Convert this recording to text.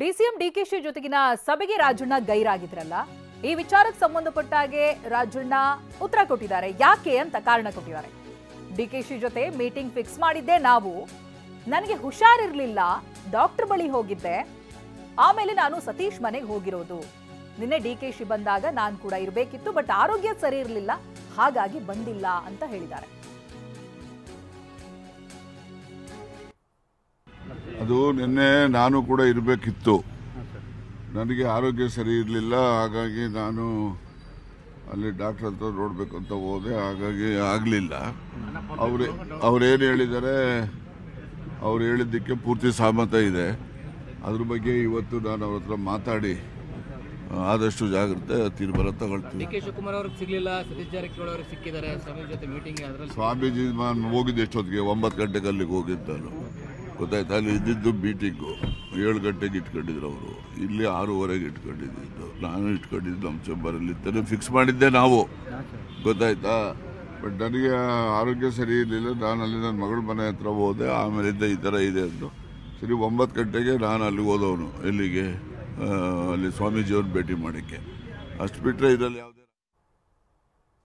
DCM DKShi ಜೊತೆಗಿನ ಸಭೆಗೆ ರಾಜಣ್ಣ ಗೈರಾಗಿದ್ರಲ್ಲ, ಈ ವಿಚಾರಕ್ಕೆ ಸಂಬಂಧಪಟ್ಟ ಹಾಗೆ ರಾಜಣ್ಣ ಉತ್ತರ ಕೊಟ್ಟಿದ್ದಾರೆ. ಯಾಕೆ ಅಂತ ಕಾರಣ ಕೊಟ್ಟಿದ್ದಾರೆ. ಡಿಕೆಶಿ ಜೊತೆ ಮೀಟಿಂಗ್ ಫಿಕ್ಸ್ ಮಾಡಿದ್ದೆ ನಾವು, ನನಗೆ ಹುಷಾರಿರ್ಲಿಲ್ಲ, ಡಾಕ್ಟರ್ ಬಳಿ ಹೋಗಿದ್ದೆ, ಆಮೇಲೆ ನಾನು ಸತೀಶ್ ಮನೆಗೆ ಹೋಗಿರೋದು. ನಿನ್ನೆ ಡಿಕೆಶಿ ಬಂದಾಗ ನಾನು ಕೂಡ ಇರಬೇಕಿತ್ತು, ಬಟ್ ಆರೋಗ್ಯ ಸರಿ ಇರಲಿಲ್ಲ, ಹಾಗಾಗಿ ಬಂದಿಲ್ಲ ಅಂತ ಹೇಳಿದ್ದಾರೆ. ಅದು ನಿನ್ನೆ ನಾನು ಕೂಡ ಇರಬೇಕಿತ್ತು, ನನಗೆ ಆರೋಗ್ಯ ಸರಿ ಇರಲಿಲ್ಲ, ಹಾಗಾಗಿ ನಾನು ಅಲ್ಲಿ ಡಾಕ್ಟರ್ ಹತ್ರ ನೋಡಬೇಕು ಅಂತ ಹೋದೆ, ಹಾಗಾಗಿ ಆಗಲಿಲ್ಲ. ಅವ್ರೇನು ಹೇಳಿದ್ದಾರೆ, ಅವ್ರು ಹೇಳಿದ್ದಕ್ಕೆ ಪೂರ್ತಿ ಸಹಮತ ಇದೆ. ಅದ್ರ ಬಗ್ಗೆ ಇವತ್ತು ನಾನು ಅವ್ರ ಹತ್ರ ಮಾತಾಡಿ ಆದಷ್ಟು ಜಾಗ್ರತೆ ತೀರ್ಮಾನ ತಗೊಳ್ತೀನಿ. ಡಿ ಕೆ ಶಿವಕುಮಾರ್ ಅವ್ರಿಗೆ ಸಿಗಲಿಲ್ಲ, ಸತೀಶ್ ಜಾರಕಿಹೊಳಿ ಅವ್ರಿಗೆ ಸಿಕ್ಕಿದ್ದಾರೆ. ಸ್ವಾಮೀಜಿ ಜೊತೆ ಮೀಟಿಂಗ್ ಸ್ವಾಮೀಜಿ ನಾನು ಹೋಗಿದ್ದೆ ಎಷ್ಟೊತ್ತಿಗೆ 9 ಗಂಟೆಗೆ ಅಲ್ಲಿಗೆ ಹೋಗಿದ್ದು ನಾನು, ಗೊತ್ತಾಯ್ತು. ಅಲ್ಲಿ ಇದ್ದಿದ್ದು ಮೀಟಿಂಗು 7 ಗಂಟೆಗೆ ಇಟ್ಕೊಂಡಿದ್ರು ಅವರು, ಇಲ್ಲಿ 6:15 ಇಟ್ಕೊಂಡಿದ್ದು, ನಾನು ಇಟ್ಕೊಂಡಿದ್ದು ನಮ್ಮ ಚೇಂಬರಲ್ಲಿ ಇದ್ದೇನೆ, ಫಿಕ್ಸ್ ಮಾಡಿದ್ದೆ ನಾವು, ಗೊತ್ತಾಯ್ತಾ. ಬಟ್ ನನಗೆ ಆರೋಗ್ಯ ಸರಿ ಇರಲಿಲ್ಲ, ನಾನು ಅಲ್ಲಿ ನನ್ನ ಮಗಳ ಮನೆ ಹತ್ರ ಹೋದೆ, ಆಮೇಲಿಂದ ಈ ಥರ ಇದೆ ಅಂದು ಸರಿ 9 ಗಂಟೆಗೆ ನಾನು ಅಲ್ಲಿಗೆ ಹೋದವನು, ಎಲ್ಲಿಗೆ ಅಲ್ಲಿ ಸ್ವಾಮೀಜಿಯವ್ರನ್ನ ಭೇಟಿ ಮಾಡೋಕ್ಕೆ. ಅಷ್ಟು ಬಿಟ್ಟರೆ ಇದರಲ್ಲಿ